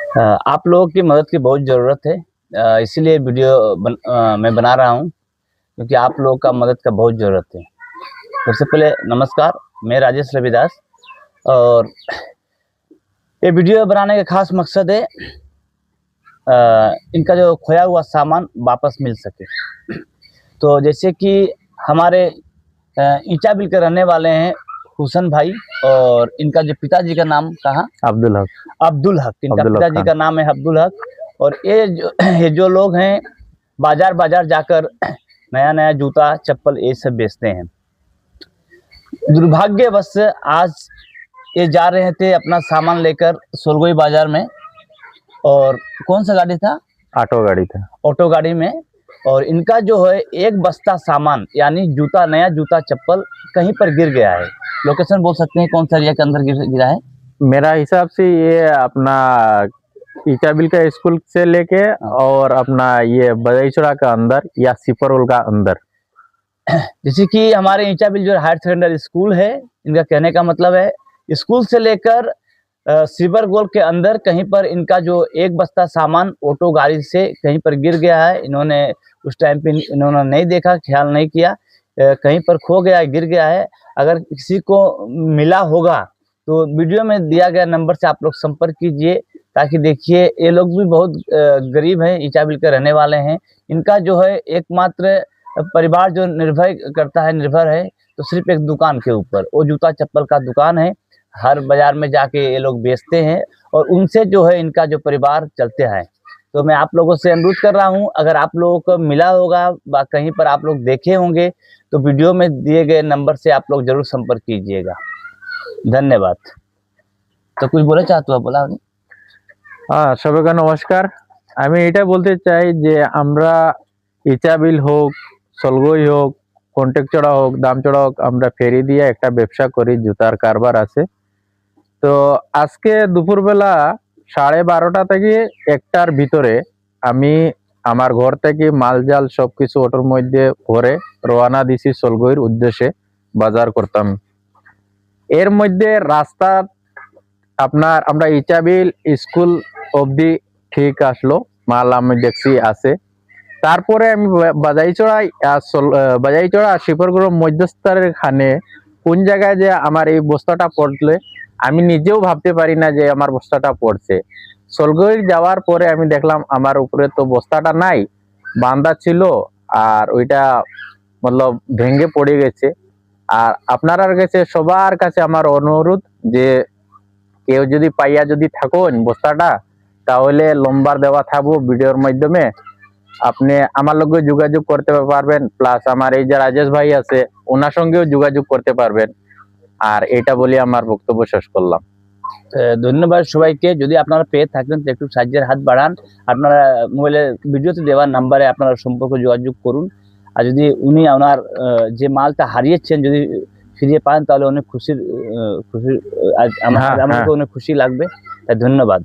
आप लोगों की मदद की बहुत ज़रूरत है। इसीलिए मैं बना रहा हूँ क्योंकि आप लोगों का मदद का बहुत ज़रूरत है। सबसे पहले नमस्कार, मैं राजेश रविदास और ये वीडियो बनाने का खास मकसद है इनका जो खोया हुआ सामान वापस मिल सके। तो जैसे कि हमारे ईंचा बिल के रहने वाले हैं हुसन भाई, और इनका जो पिताजी का नाम कहाँ? अब्दुल हक। अब्दुल हक, इनका अब्दुल हक पिताजी का नाम है अब्दुल हक। और ये जो लोग हैं बाजार बाजार जाकर नया नया जूता चप्पल ये सब बेचते हैं। दुर्भाग्यवश आज ये जा रहे थे अपना सामान लेकर सोलगोई बाजार में, और कौन सा गाड़ी था? ऑटो गाड़ी था। ऑटो गाड़ी में। और इनका जो है एक बस्ता सामान यानी जूता, नया जूता चप्पल कहीं पर गिर गया है। लोकेशन बोल सकते हैं कौन सा एरिया के अंदर गिरा है? मेरा हिसाब से ये अपना ईचाबिल का स्कूल से लेके और अपना ये बजाईचुड़ा का अंदर या सिपरउल का अंदर। जैसे कि हमारे ईंचा बिल जो हायर सेकेंडरी स्कूल है, इनका कहने का मतलब है स्कूल से लेकर सिबर गोल के अंदर कहीं पर इनका जो एक बस्ता सामान ऑटो गाड़ी से कहीं पर गिर गया है। इन्होंने उस टाइम पे इन्होंने नहीं देखा, ख्याल नहीं किया, कहीं पर खो गया, गिर गया है। अगर किसी को मिला होगा तो वीडियो में दिया गया नंबर से आप लोग संपर्क कीजिए, ताकि देखिए ये लोग भी बहुत गरीब हैं, ईंचा बिल के रहने वाले हैं। इनका जो है एकमात्र परिवार जो निर्भर है तो सिर्फ एक दुकान के ऊपर, वो जूता चप्पल का दुकान है। हर बाजार में जाके ये लोग बेचते हैं और उनसे जो है इनका जो परिवार चलते हैं। तो मैं आप लोगों से अनुरोध कर रहा हूं, अगर आप लोगों को मिला होगा, कहीं पर आप लोग देखे होंगे, तो वीडियो में दिए गए नंबर से आप लोग जरूर संपर्क कीजिएगा। धन्यवाद। तो कुछ बोले चाहते हो? बोला। हाँ, सबके नमस्कार। আমি এটা বলতে চাই যে আমরা ইচাবিল হোক, সলগই হোক, কন্টেকচড়া হোক, দামচড়া হোক, আমরা ফেরি দিয়ে একটা ব্যবসা করি, জুতার কারবার আছে। তো আজকে দুপুরবেলা 12:30টা থেকে 1টার ভিতরে আমি আমার ঘর থেকে মালজাল সবকিছু অটোর মধ্যে ভরে রওনা দিছি সলগইর উদ্দেশ্যে বাজার করতাম। এর মধ্যে রাস্তা আপনার আমরা ইচাবিল স্কুল অবধি ঠিক আসলো, মাল আমি দেখছি আছে। তারপরে আমি বাজাইচড়া শিপরগুলোর মধ্যস্থলের খানে কোন জায়গায় যে আমার এই বস্তাটা পড়লে আমি নিজেও ভাবতে পারি না যে আমার বস্তাটা পড়ছে। সলগই যাওয়ার পরে আমি দেখলাম আমার উপরে তো বস্তাটা নাই, বাঁধা ছিল, আর ওইটা মতলব ভেঙে পড়ে গেছে। আর আপনার কাছে সবার কাছে আমার অনুরোধ যে কেউ যদি পাইয়া যদি থাকুন বস্তাটা, তাহলে লম্বার দেওয়া থাকবো ভিডিওর মাধ্যমে, আপনি আমার লগে যোগাযোগ করতে পারবেন। প্লাস আমার এই যে রাজেশ ভাই আছে ওনার সঙ্গেও যোগাযোগ করতে পারবেন। আর এটা বলি আমার বক্তব্য শেষ করলাম। ধন্যবাদ সবাইকে। যদি আপনারা পেয়ে থাকেন তো একটু সাহায্যের হাত বাড়ান। আপনারা মোবাইলে ভিডিওতে দেওয়া নাম্বারে আপনারা সম্পর্ক যোগাযোগ করুন। আর যদি উনি ওনার যে মালটা হারিয়েছেন যদি ফিরিয়ে পান, তাহলে অনেক খুশি আমাকে অনেক খুশি লাগবে। ধন্যবাদ।